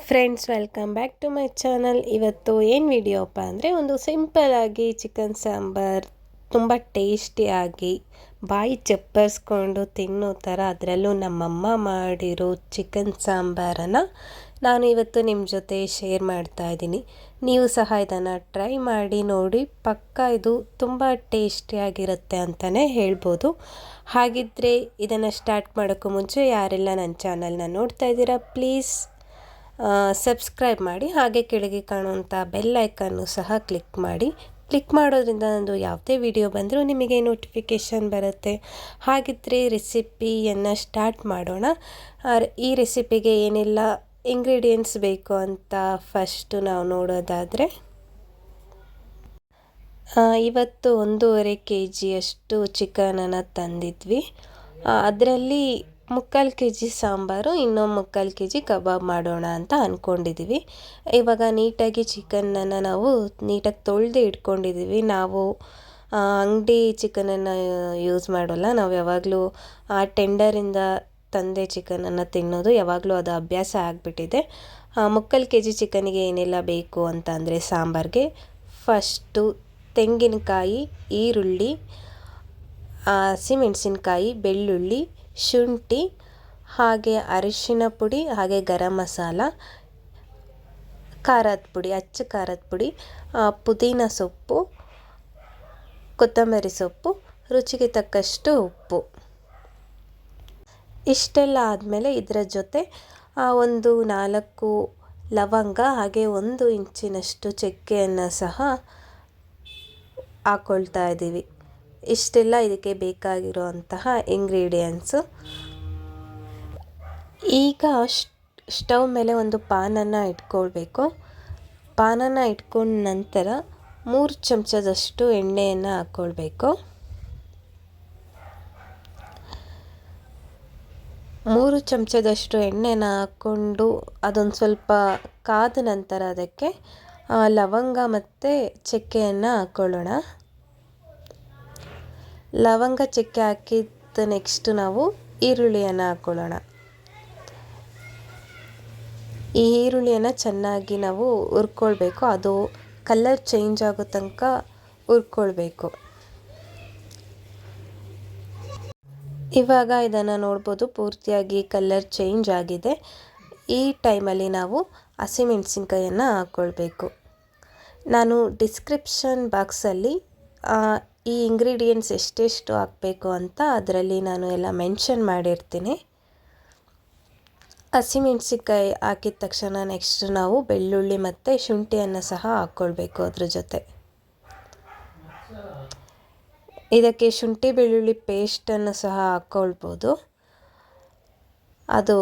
Friends, welcome back to my channel. ಇವತ್ತು ಏನು ವಿಡಿಯೋಪ್ಪ ಅಂದರೆ, ಒಂದು ಸಿಂಪಲ್ಲಾಗಿ ಚಿಕನ್ ಸಾಂಬಾರ್ ತುಂಬ ಟೇಸ್ಟಿಯಾಗಿ ಬಾಯಿ ಚಪ್ಪರಿಸ್ಕೊಂಡು ತಿನ್ನೋ ಥರ, ಅದರಲ್ಲೂ ನಮ್ಮಮ್ಮ ಮಾಡಿರೋ ಚಿಕನ್ ಸಾಂಬಾರನ್ನು ನಾನು ಇವತ್ತು ನಿಮ್ಮ ಜೊತೆ ಶೇರ್ ಮಾಡ್ತಾ ಇದ್ದೀನಿ. ನೀವು ಸಹ ಇದನ್ನು ಟ್ರೈ ಮಾಡಿ ನೋಡಿ, ಪಕ್ಕ ಇದು ತುಂಬ ಟೇಸ್ಟಿಯಾಗಿರುತ್ತೆ ಅಂತಲೇ ಹೇಳ್ಬೋದು. ಹಾಗಿದ್ದರೆ ಇದನ್ನು ಸ್ಟಾರ್ಟ್ ಮಾಡೋಕ್ಕೂ ಮುಂಚೆ ಯಾರೆಲ್ಲ ನನ್ನ ಚಾನಲ್ನ ನೋಡ್ತಾ ಇದ್ದೀರಾ, ಪ್ಲೀಸ್ ಸಬ್ಸ್ಕ್ರೈಬ್ ಮಾಡಿ. ಹಾಗೆ ಕೆಳಗೆ ಕಾಣುವಂಥ ಬೆಲ್ ಐಕನ್ನು ಸಹ ಕ್ಲಿಕ್ ಮಾಡಿ. ಕ್ಲಿಕ್ ಮಾಡೋದ್ರಿಂದ ನಂದು ಯಾವುದೇ ವಿಡಿಯೋ ಬಂದರೂ ನಿಮಗೆ ನೋಟಿಫಿಕೇಷನ್ ಬರುತ್ತೆ. ಹಾಗಿದ್ದರೆ ರೆಸಿಪಿಯನ್ನು ಸ್ಟಾರ್ಟ್ ಮಾಡೋಣ. ಈ ರೆಸಿಪಿಗೆ ಏನೆಲ್ಲ ಇಂಗ್ರೀಡಿಯೆಂಟ್ಸ್ ಬೇಕು ಅಂತ ಫಸ್ಟು ನಾವು ನೋಡೋದಾದರೆ, ಇವತ್ತು 1.5 kg ಚಿಕನನ್ನು ತಂದಿದ್ವಿ. ಅದರಲ್ಲಿ 3/4 kg ಸಾಂಬಾರು, ಇನ್ನೊಂದು 3/4 kg ಕಬಾಬ್ ಮಾಡೋಣ ಅಂತ ಅಂದ್ಕೊಂಡಿದ್ದೀವಿ. ಇವಾಗ ನೀಟಾಗಿ ಚಿಕನನ್ನು ನಾವು ನೀಟಾಗಿ ತೊಳೆದು ಇಟ್ಕೊಂಡಿದ್ದೀವಿ. ನಾವು ಅಂಗಡಿ ಚಿಕನನ್ನು ಯೂಸ್ ಮಾಡೋಲ್ಲ. ನಾವು ಯಾವಾಗಲೂ ಟೆಂಡರಿಂದ ತಂದೆ ಚಿಕನನ್ನು ತಿನ್ನೋದು, ಯಾವಾಗಲೂ ಅದು ಅಭ್ಯಾಸ ಆಗಿಬಿಟ್ಟಿದೆ. 3/4 kg ಚಿಕನಿಗೆ ಏನೆಲ್ಲ ಬೇಕು ಅಂತ ಅಂದರೆ, ಸಾಂಬಾರಿಗೆ ಫಸ್ಟು ತೆಂಗಿನಕಾಯಿ, ಈರುಳ್ಳಿ, ಹಸಿಮೆಣಸಿನ್ಕಾಯಿ, ಬೆಳ್ಳುಳ್ಳಿ, ಶುಂಠಿ, ಹಾಗೆ ಅರಿಶಿನ ಪುಡಿ, ಹಾಗೆ ಗರಂ ಮಸಾಲ, ಖಾರದ ಪುಡಿ, ಅಚ್ಚ ಖಾರದ ಪುಡಿ, ಪುದೀನ ಸೊಪ್ಪು, ಕೊತ್ತಂಬರಿ ಸೊಪ್ಪು, ರುಚಿಗೆ ತಕ್ಕಷ್ಟು ಉಪ್ಪು. ಇಷ್ಟೆಲ್ಲ ಆದಮೇಲೆ ಇದರ ಜೊತೆ ಒಂದು 4 ಲವಂಗ, ಹಾಗೆ 1 ಇಂಚಿನಷ್ಟು ಚಕ್ಕೆಯನ್ನು ಸಹ ಹಾಕ್ಕೊಳ್ತಾ ಇದ್ದೀವಿ. ಇಷ್ಟೆಲ್ಲ ಇದಕ್ಕೆ ಬೇಕಾಗಿರುವಂತಹ ಇಂಗ್ರೀಡಿಯೆಂಟ್ಸು. ಈಗ ಸ್ಟವ್ ಮೇಲೆ ಒಂದು ಪಾನನ್ನು ಇಟ್ಕೊಳ್ಬೇಕು. ಪಾನನ್ನು ಇಟ್ಕೊಂಡ ನಂತರ 3 ಚಮಚದಷ್ಟು ಎಣ್ಣೆಯನ್ನು ಹಾಕ್ಕೊಳ್ಬೇಕು. 3 ಚಮಚದಷ್ಟು ಎಣ್ಣೆನ ಹಾಕ್ಕೊಂಡು ಅದೊಂದು ಸ್ವಲ್ಪ ಕಾದ ನಂತರ ಅದಕ್ಕೆ ಲವಂಗ ಮತ್ತು ಚಕ್ಕೆಯನ್ನು ಹಾಕ್ಕೊಳ್ಳೋಣ. ಲವಂಗ ಚಕ್ಕೆ ಹಾಕಿದ ನೆಕ್ಸ್ಟ್ ನಾವು ಈರುಳ್ಳಿಯನ್ನು ಹಾಕ್ಕೊಳ್ಳೋಣ. ಈ ಈರುಳ್ಳಿಯನ್ನು ಚೆನ್ನಾಗಿ ನಾವು ಹುರ್ಕೊಳ್ಬೇಕು. ಅದು ಕಲರ್ ಚೇಂಜ್ ಆಗೋ ತನಕ ಹುರ್ಕೊಳ್ಬೇಕು. ಇವಾಗ ಇದನ್ನು ನೋಡ್ಬೋದು, ಪೂರ್ತಿಯಾಗಿ ಕಲರ್ ಚೇಂಜ್ ಆಗಿದೆ. ಈ ಟೈಮಲ್ಲಿ ನಾವು ಹಸಿಮೆಣಸಿನ್ಕಾಯನ್ನು ಹಾಕ್ಕೊಳ್ಬೇಕು. ನಾನು ಡಿಸ್ಕ್ರಿಪ್ಷನ್ ಬಾಕ್ಸಲ್ಲಿ ಈ ಇಂಗ್ರೀಡಿಯೆಂಟ್ಸ್ ಎಷ್ಟೆಷ್ಟು ಹಾಕಬೇಕು ಅಂತ ಅದರಲ್ಲಿ ನಾನು ಎಲ್ಲ ಮೆನ್ಷನ್ ಮಾಡಿರ್ತೀನಿ. ಹಸಿಮೆಣಸಿನ್ಕಾಯಿ ಹಾಕಿದ ತಕ್ಷಣ ನೆಕ್ಸ್ಟ್ ನಾವು ಬೆಳ್ಳುಳ್ಳಿ ಮತ್ತು ಶುಂಠಿಯನ್ನು ಸಹ ಹಾಕ್ಕೊಳ್ಬೇಕು ಅದ್ರ ಜೊತೆ. ಇದಕ್ಕೆ ಶುಂಠಿ ಬೆಳ್ಳುಳ್ಳಿ ಪೇಸ್ಟನ್ನು ಸಹ ಹಾಕ್ಕೊಳ್ಬೋದು. ಅದು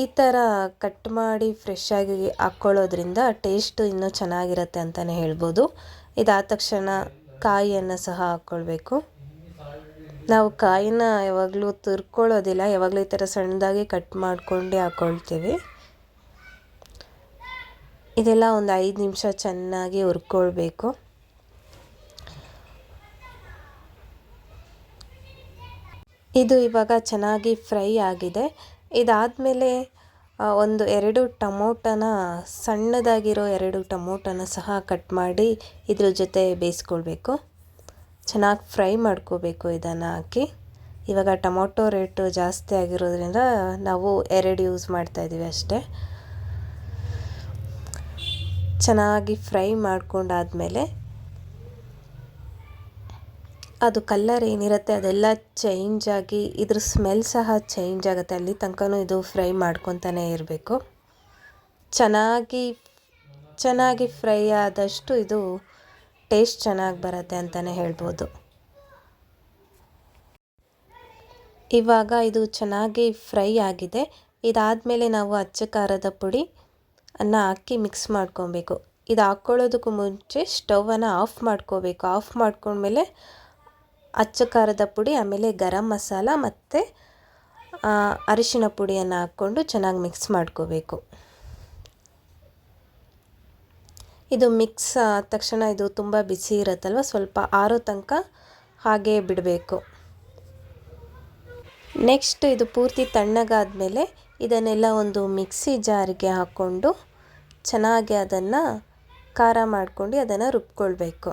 ಈ ಥರ ಕಟ್ ಮಾಡಿ ಫ್ರೆಶ್ ಆಗಿ ಹಾಕ್ಕೊಳ್ಳೋದ್ರಿಂದ ಟೇಸ್ಟು ಇನ್ನೂ ಚೆನ್ನಾಗಿರುತ್ತೆ ಅಂತಲೇ ಹೇಳ್ಬೋದು. ಇದಾದ ತಕ್ಷಣ ಕಾಯಿಯನ್ನು ಸಹ ಹಾಕ್ಕೊಳ್ಬೇಕು. ನಾವು ಕಾಯಿನ ಯಾವಾಗಲೂ ತುರ್ಕೊಳ್ಳೋದಿಲ್ಲ, ಯಾವಾಗಲೂ ಈ ಥರ ಸಣ್ಣದಾಗಿ ಕಟ್ ಮಾಡ್ಕೊಂಡು ಹಾಕ್ಕೊಳ್ತೀವಿ. ಇದೆಲ್ಲ ಒಂದು 5 ನಿಮಿಷ ಚೆನ್ನಾಗಿ ಹುರ್ಕೊಳ್ಬೇಕು. ಇದು ಇವಾಗ ಚೆನ್ನಾಗಿ ಫ್ರೈ ಆಗಿದೆ. ಇದಾದಮೇಲೆ 2 ಟೊಮೊಟೊನ, ಸಣ್ಣದಾಗಿರೋ 2 ಟೊಮೊಟೊನ ಸಹ ಕಟ್ ಮಾಡಿ ಇದ್ರ ಜೊತೆ ಬೇಯಿಸ್ಕೊಳ್ಬೇಕು. ಚೆನ್ನಾಗಿ ಫ್ರೈ ಮಾಡ್ಕೋಬೇಕು ಇದನ್ನು ಹಾಕಿ. ಇವಾಗ ಟೊಮೊಟೊ ರೇಟು ಜಾಸ್ತಿ ಆಗಿರೋದ್ರಿಂದ ನಾವು 2 ಯೂಸ್ ಮಾಡ್ತಾಯಿದ್ದೀವಿ ಅಷ್ಟೇ. ಚೆನ್ನಾಗಿ ಫ್ರೈ ಮಾಡ್ಕೊಂಡಾದಮೇಲೆ ಅದು ಕಲ್ಲರ್ ಏನಿರುತ್ತೆ ಅದೆಲ್ಲ ಚೇಂಜ್ ಆಗಿ ಇದ್ರ ಸ್ಮೆಲ್ ಸಹ ಚೇಂಜ್ ಆಗುತ್ತೆ. ಅಲ್ಲಿ ತನಕನೂ ಇದು ಫ್ರೈ ಮಾಡ್ಕೊತಾನೆ ಇರಬೇಕು. ಚೆನ್ನಾಗಿ ಫ್ರೈ ಆದಷ್ಟು ಇದು ಟೇಸ್ಟ್ ಚೆನ್ನಾಗಿ ಬರುತ್ತೆ ಅಂತಲೇ ಹೇಳ್ಬೋದು. ಇವಾಗ ಇದು ಚೆನ್ನಾಗಿ ಫ್ರೈ ಆಗಿದೆ. ಇದಾದಮೇಲೆ ನಾವು ಅಚ್ಚ ಖಾರದ ಪುಡಿ ಅನ್ನು ಹಾಕಿ ಮಿಕ್ಸ್ ಮಾಡ್ಕೊಬೇಕು. ಇದು ಹಾಕ್ಕೊಳ್ಳೋದಕ್ಕೂ ಮುಂಚೆ ಸ್ಟವನ್ನು ಆಫ್ ಮಾಡ್ಕೋಬೇಕು. ಆಫ್ ಮಾಡ್ಕೊಂಡ್ಮೇಲೆ ಅಚ್ಚ ಖಾರದ ಪುಡಿ, ಆಮೇಲೆ ಗರಂ ಮಸಾಲ ಮತ್ತು ಅರಿಶಿನ ಪುಡಿಯನ್ನು ಹಾಕ್ಕೊಂಡು ಚೆನ್ನಾಗಿ ಮಿಕ್ಸ್ ಮಾಡ್ಕೋಬೇಕು. ಇದು ಮಿಕ್ಸ್ ಆದ ತಕ್ಷಣ ಇದು ತುಂಬ ಬಿಸಿ ಇರುತ್ತಲ್ವ, ಸ್ವಲ್ಪ ಆರೋ ತನಕ ಹಾಗೇ ಬಿಡಬೇಕು. ನೆಕ್ಸ್ಟ್ ಇದು ಪೂರ್ತಿ ತಣ್ಣಗಾದಮೇಲೆ ಇದನ್ನೆಲ್ಲ ಒಂದು ಮಿಕ್ಸಿ ಜಾರಿಗೆ ಹಾಕ್ಕೊಂಡು ಚೆನ್ನಾಗಿ ಅದನ್ನು ಖಾರ ಮಾಡ್ಕೊಂಡು ಅದನ್ನು ರುಬ್ಕೊಳ್ಬೇಕು.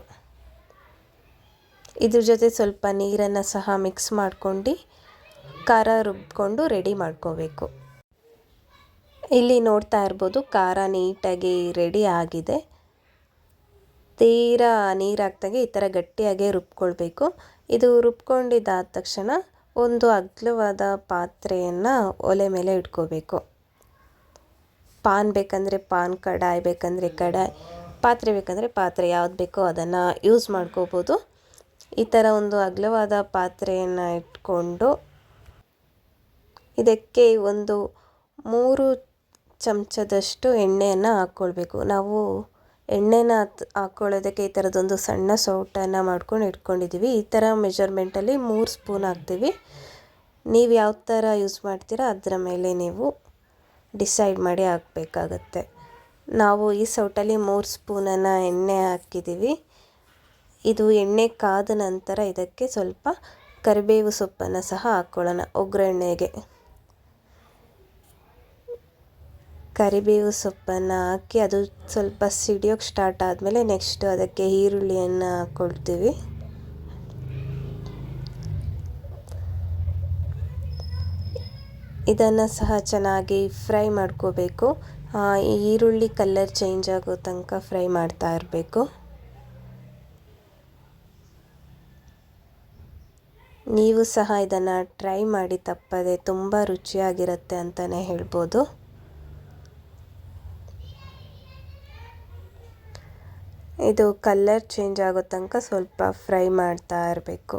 ಇದ್ರ ಜೊತೆ ಸ್ವಲ್ಪ ನೀರನ್ನು ಸಹ ಮಿಕ್ಸ್ ಮಾಡ್ಕೊಂಡು ಖಾರ ರುಬ್ಕೊಂಡು ರೆಡಿ ಮಾಡ್ಕೋಬೇಕು. ಇಲ್ಲಿ ನೋಡ್ತಾ ಇರ್ಬೋದು ಖಾರ ನೀಟಾಗಿ ರೆಡಿ ಆಗಿದೆ. ತೀರಾ ನೀರು ಹಾಕ್ದಾಗೆ ಈ ಥರ ಗಟ್ಟಿಯಾಗಿ ರುಬ್ಕೊಳ್ಬೇಕು. ಇದು ರುಬ್ಕೊಂಡಿದ್ದಾದ ತಕ್ಷಣ ಒಂದು ಅಗಲವಾದ ಪಾತ್ರೆಯನ್ನು ಒಲೆ ಮೇಲೆ ಇಟ್ಕೋಬೇಕು. ಪಾನ್ ಬೇಕಂದರೆ ಪಾನ್, ಕಡಾಯಿ ಬೇಕಂದರೆ ಕಡಾಯಿ, ಪಾತ್ರೆ ಬೇಕಂದರೆ ಪಾತ್ರೆ, ಯಾವ್ದು ಬೇಕೋ ಅದನ್ನು ಯೂಸ್ ಮಾಡ್ಕೋಬೋದು. ಈ ಥರ ಒಂದು ಅಗಲವಾದ ಪಾತ್ರೆಯನ್ನು ಇಟ್ಕೊಂಡು ಇದಕ್ಕೆ ಒಂದು 3 ಚಮಚದಷ್ಟು ಎಣ್ಣೆಯನ್ನು ಹಾಕ್ಕೊಳ್ಬೇಕು. ನಾವು ಎಣ್ಣೆನ ಹಾಕ್ಕೊಳ್ಳೋದಕ್ಕೆ ಈ ಥರದೊಂದು ಸಣ್ಣ ಸೌಟನ್ನು ಮಾಡ್ಕೊಂಡು ಇಟ್ಕೊಂಡಿದ್ದೀವಿ. ಈ ಥರ ಮೆಜರ್ಮೆಂಟಲ್ಲಿ 3 ಸ್ಪೂನ್ ಹಾಕ್ತೀವಿ. ನೀವು ಯಾವ ಥರ ಯೂಸ್ ಮಾಡ್ತೀರಾ ಅದರ ಮೇಲೆ ನೀವು ಡಿಸೈಡ್ ಮಾಡಿ ಹಾಕಬೇಕಾಗತ್ತೆ. ನಾವು ಈ ಸೌಟಲ್ಲಿ 3 ಸ್ಪೂನನ್ನು ಎಣ್ಣೆ ಹಾಕಿದ್ದೀವಿ. ಇದು ಎಣ್ಣೆ ಕಾದ ನಂತರ ಇದಕ್ಕೆ ಸ್ವಲ್ಪ ಕರಿಬೇವು ಸೊಪ್ಪನ್ನು ಸಹ ಹಾಕ್ಕೊಳ್ಳೋಣ. ಒಗ್ಗರಣೆಗೆ ಕರಿಬೇವು ಸೊಪ್ಪನ್ನು ಹಾಕಿ ಅದು ಸ್ವಲ್ಪ ಸಿಡಿಯೋಕ್ಕೆ ಸ್ಟಾರ್ಟ್ ಆದಮೇಲೆ ನೆಕ್ಸ್ಟ್ ಅದಕ್ಕೆ ಈರುಳ್ಳಿಯನ್ನು ಹಾಕ್ಕೊಳ್ತೀವಿ. ಇದನ್ನು ಸಹ ಚೆನ್ನಾಗಿ ಫ್ರೈ ಮಾಡ್ಕೋಬೇಕು. ಈ ಈರುಳ್ಳಿ ಕಲರ್ ಚೇಂಜ್ ಆಗೋ ತನಕ ಫ್ರೈ ಮಾಡ್ತಾ ಇರಬೇಕು. ನೀವು ಸಹ ಇದನ್ನು ಟ್ರೈ ಮಾಡಿ ತಪ್ಪದೆ, ತುಂಬ ರುಚಿಯಾಗಿರುತ್ತೆ ಅಂತಲೇ ಹೇಳ್ಬೋದು. ಇದು ಕಲರ್ ಚೇಂಜ್ ಆಗೋ ತನಕ ಸ್ವಲ್ಪ ಫ್ರೈ ಮಾಡ್ತಾ ಇರಬೇಕು.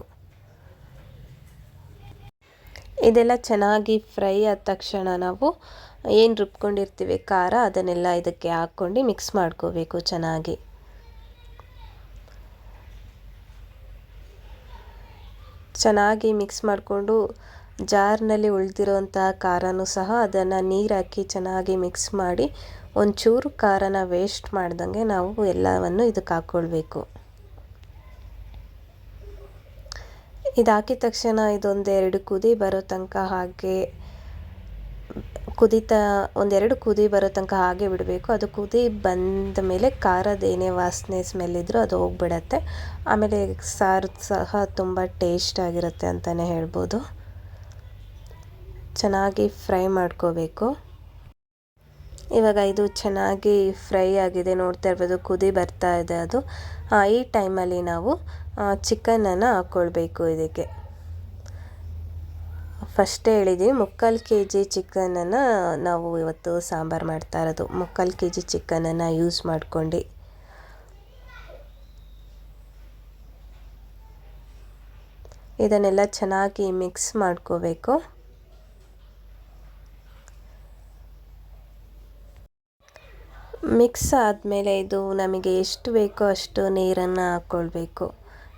ಇದೆಲ್ಲ ಚೆನ್ನಾಗಿ ಫ್ರೈ ಆದ ತಕ್ಷಣ ನಾವು ಏನು ರುಬ್ಕೊಂಡಿರ್ತೀವಿ ಖಾರ, ಅದನ್ನೆಲ್ಲ ಇದಕ್ಕೆ ಹಾಕ್ಕೊಂಡು ಮಿಕ್ಸ್ ಮಾಡ್ಕೋಬೇಕು ಚೆನ್ನಾಗಿ. ಚೆನ್ನಾಗಿ ಮಿಕ್ಸ್ ಮಾಡಿಕೊಂಡು ಜಾರ್ನಲ್ಲಿ ಉಳಿದಿರೋಂತಹ ಖಾರನೂ ಸಹ ಅದನ್ನು ನೀರು ಹಾಕಿ ಚೆನ್ನಾಗಿ ಮಿಕ್ಸ್ ಮಾಡಿ ಒಂಚೂರು ಖಾರನ ವೇಸ್ಟ್ ಮಾಡ್ದಂಗೆ ನಾವು ಎಲ್ಲವನ್ನು ಇದಕ್ಕೆ ಹಾಕ್ಕೊಳ್ಬೇಕು. ಇದು ಹಾಕಿದ ತಕ್ಷಣ ಇದೊಂದೆರಡು ಕುದಿ ಬರೋ ತನಕ ಹಾಗೆ ಒಂದೆರಡು ಕುದಿ ಬರೋ ತನಕ ಹಾಗೆ ಬಿಡಬೇಕು. ಅದು ಕುದಿ ಬಂದ ಮೇಲೆ ಖಾರದ ಏನೇ ವಾಸನೆ ಸ್ಮೆಲ್ ಇದ್ದರೂ ಅದು ಹೋಗ್ಬಿಡತ್ತೆ. ಆಮೇಲೆ ಸಾರು ಸಹ ತುಂಬ ಟೇಸ್ಟ್ ಆಗಿರುತ್ತೆ ಅಂತಲೇ ಹೇಳ್ಬೋದು. ಚೆನ್ನಾಗಿ ಫ್ರೈ ಮಾಡ್ಕೋಬೇಕು. ಇವಾಗ ಇದು ಚೆನ್ನಾಗಿ ಫ್ರೈ ಆಗಿದೆ, ನೋಡ್ತಾ ಇರ್ಬೋದು ಕುದಿ ಬರ್ತಾ ಇದೆ ಅದು. ಈ ಟೈಮಲ್ಲಿ ನಾವು ಚಿಕನನ್ನು ಹಾಕ್ಕೊಳ್ಬೇಕು. ಇದಕ್ಕೆ ಫಸ್ಟೇ ಹೇಳಿದ್ದೀವಿ 3/4 kg ಚಿಕನನ್ನು ನಾವು ಇವತ್ತು ಸಾಂಬಾರು ಮಾಡ್ತಾ ಇರೋದು. 3/4 kg ಚಿಕನನ್ನು ಯೂಸ್ ಮಾಡ್ಕೊಂಡು ಇದನ್ನೆಲ್ಲ ಚೆನ್ನಾಗಿ ಮಿಕ್ಸ್ ಮಾಡ್ಕೋಬೇಕು. ಮಿಕ್ಸ್ ಆದಮೇಲೆ ಇದು ನಮಗೆ ಎಷ್ಟು ಬೇಕೋ ಅಷ್ಟು ನೀರನ್ನು ಹಾಕ್ಕೊಳ್ಬೇಕು.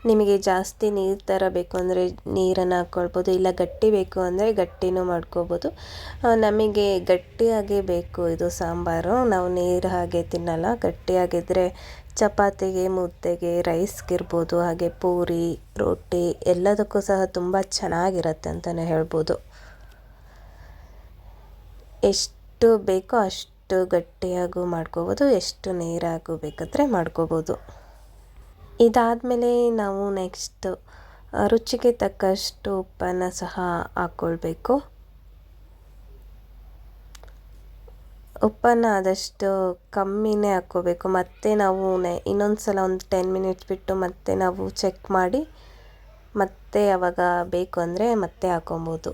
ನಿಮಗೆ ಜಾಸ್ತಿ ನೀರು ಥರ ಬೇಕು ಅಂದರೆ ನೀರನ್ನು ಹಾಕ್ಕೊಳ್ಬೋದು, ಇಲ್ಲ ಗಟ್ಟಿ ಬೇಕು ಅಂದರೆ ಗಟ್ಟಿನೂ ಮಾಡ್ಕೋಬೋದು. ನಮಗೆ ಗಟ್ಟಿಯಾಗೇ ಬೇಕು ಇದು ಸಾಂಬಾರು. ನಾವು ನೀರು ಹಾಗೆ ತಿನ್ನಲ್ಲ. ಗಟ್ಟಿಯಾಗಿದ್ದರೆ ಚಪಾತಿಗೆ, ಮುದ್ದೆಗೆ, ರೈಸ್ಗಿರ್ಬೋದು, ಹಾಗೆ ಪೂರಿ, ರೊಟ್ಟಿ ಎಲ್ಲದಕ್ಕೂ ಸಹ ತುಂಬ ಚೆನ್ನಾಗಿರುತ್ತೆ ಅಂತಲೇ ಹೇಳ್ಬೋದು. ಎಷ್ಟು ಬೇಕೋ ಅಷ್ಟು ಗಟ್ಟಿಯಾಗೂ ಮಾಡ್ಕೋಬೋದು, ಎಷ್ಟು ನೀರಾಗೂ ಬೇಕಾದರೆ ಮಾಡ್ಕೋಬೋದು. ಇದಾದಮೇಲೆ ನಾವು ನೆಕ್ಸ್ಟ್ ರುಚಿಗೆ ತಕ್ಕಷ್ಟು ಉಪ್ಪನ್ನು ಸಹ ಹಾಕ್ಕೊಳ್ಬೇಕು. ಉಪ್ಪನ್ನು ಆದಷ್ಟು ಕಮ್ಮಿನೇ ಹಾಕ್ಕೋಬೇಕು. ಮತ್ತೆ ನಾವು ಇನ್ನೊಂದು ಸಲ ಒಂದು 10 ಮಿನಿಟ್ಸ್ ಬಿಟ್ಟು ಮತ್ತೆ ನಾವು ಚೆಕ್ ಮಾಡಿ ಮತ್ತೆ ಆವಾಗ ಬೇಕು ಅಂದರೆ ಮತ್ತೆ ಹಾಕ್ಕೊಬೋದು.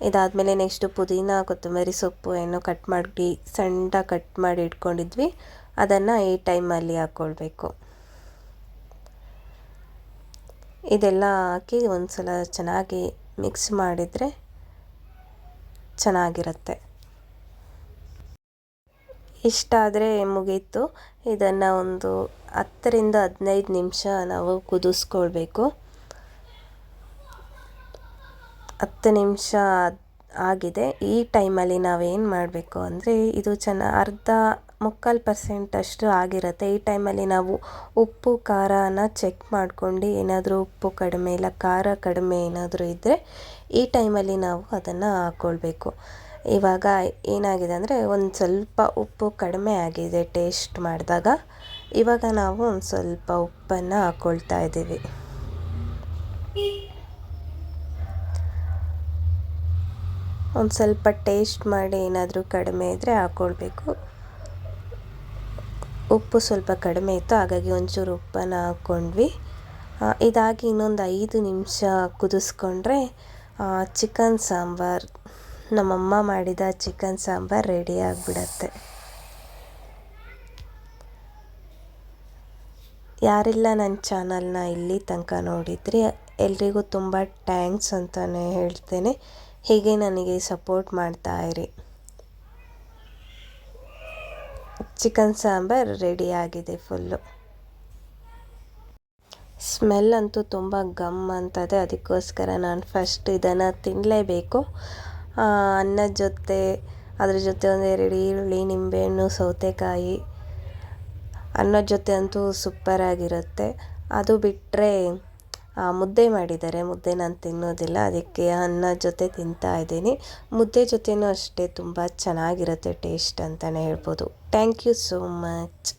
ಇದಾದಮೇಲೆ ನೆಕ್ಸ್ಟು ಪುದೀನ, ಕೊತ್ತಂಬರಿ ಸೊಪ್ಪು ಏನೋ ಸಣ್ಣ ಕಟ್ ಮಾಡಿ ಇಟ್ಕೊಂಡಿದ್ವಿ, ಅದನ್ನು ಈ ಟೈಮಲ್ಲಿ ಹಾಕ್ಕೊಳ್ಬೇಕು. ಇದೆಲ್ಲ ಹಾಕಿ ಒಂದು ಸಲ ಚೆನ್ನಾಗಿ ಮಿಕ್ಸ್ ಮಾಡಿದರೆ ಚೆನ್ನಾಗಿರುತ್ತೆ. ಇಷ್ಟಾದರೆ ಮುಗೀತು. ಇದನ್ನು ಒಂದು 10 ರಿಂದ 15 ನಿಮಿಷ ನಾವು ಕುದಿಸ್ಕೊಳ್ಬೇಕು. 10 ನಿಮಿಷ ಆಗಿದೆ. ಈ ಟೈಮಲ್ಲಿ ನಾವೇನು ಮಾಡಬೇಕು ಅಂದರೆ ಇದು 3/4% ಅಷ್ಟು ಆಗಿರುತ್ತೆ. ಈ ಟೈಮಲ್ಲಿ ನಾವು ಉಪ್ಪು ಖಾರನ ಚೆಕ್ ಮಾಡ್ಕೊಂಡು ಏನಾದರೂ ಉಪ್ಪು ಕಡಿಮೆ ಇಲ್ಲ ಖಾರ ಕಡಿಮೆ ಏನಾದರೂ ಇದ್ದರೆ ಈ ಟೈಮಲ್ಲಿ ನಾವು ಅದನ್ನು ಹಾಕ್ಕೊಳ್ಬೇಕು. ಇವಾಗ ಏನಾಗಿದೆ ಅಂದರೆ ಒಂದು ಸ್ವಲ್ಪ ಉಪ್ಪು ಕಡಿಮೆ ಆಗಿದೆ ಟೇಸ್ಟ್ ಮಾಡಿದಾಗ. ಇವಾಗ ನಾವು ಒಂದು ಸ್ವಲ್ಪ ಉಪ್ಪನ್ನು ಹಾಕ್ಕೊಳ್ತಾ ಇದ್ದೀವಿ. ಒಂದು ಸ್ವಲ್ಪ ಟೇಸ್ಟ್ ಮಾಡಿ ಏನಾದರೂ ಕಡಿಮೆ ಇದ್ದರೆ ಹಾಕ್ಕೊಳ್ಬೇಕು. ಉಪ್ಪು ಸ್ವಲ್ಪ ಕಡಿಮೆ ಇತ್ತು, ಹಾಗಾಗಿ ಒಂಚೂರು ಉಪ್ಪನ್ನು ಹಾಕ್ಕೊಂಡ್ವಿ. ಇದಾಗಿ ಇನ್ನೊಂದು 5 ನಿಮಿಷ ಕುದಿಸ್ಕೊಂಡ್ರೆ ಚಿಕನ್ ಸಾಂಬಾರ್, ನಮ್ಮಮ್ಮ ಮಾಡಿದ ಚಿಕನ್ ಸಾಂಬಾರ್ ರೆಡಿ ಆಗಿಬಿಡತ್ತೆ. ಯಾರೆಲ್ಲ ನನ್ನ ಚಾನಲ್ನ ಇಲ್ಲಿ ತನಕ ನೋಡಿದ್ರಿ ಎಲ್ರಿಗೂ ತುಂಬ ಥ್ಯಾಂಕ್ಸ್ ಅಂತಲೇ ಹೇಳ್ತೇನೆ. ಹೀಗೆ ನನಗೆ ಸಪೋರ್ಟ್ ಮಾಡ್ತಾ ಇರಿ. ಚಿಕನ್ ಸಾಂಬಾರ್ ರೆಡಿ ಆಗಿದೆ ಫುಲ್ಲು. ಸ್ಮೆಲ್ ಅಂತೂ ತುಂಬ ಗಮ್ ಅಂತದೆ, ಅದಕ್ಕೋಸ್ಕರ ನಾನು ಫಸ್ಟ್ ಇದನ್ನು ತಿನ್ನಲೇಬೇಕು. ಅನ್ನದ ಜೊತೆ, ಅದ್ರ ಜೊತೆ ಒಂದೆರಡು ಈರುಳ್ಳಿ, ನಿಂಬೆಹಣ್ಣು, ಸೌತೆಕಾಯಿ, ಅನ್ನದ ಜೊತೆ ಅಂತೂ ಸೂಪರಾಗಿರುತ್ತೆ. ಅದು ಬಿಟ್ಟರೆ ಮುದ್ದೆ ಮಾಡಿದ್ದಾರೆ, ಮುದ್ದೆ ನಾನು ತಿನ್ನೋದಿಲ್ಲ, ಅದಕ್ಕೆ ಅನ್ನದ ಜೊತೆ ತಿಂತಾ ಇದ್ದೀನಿ. ಮುದ್ದೆ ಜೊತೆನೂ ಅಷ್ಟೇ ತುಂಬ ಚೆನ್ನಾಗಿರುತ್ತೆ ಟೇಸ್ಟ್ ಅಂತಲೇ ಹೇಳ್ಬೋದು. Thank you so much.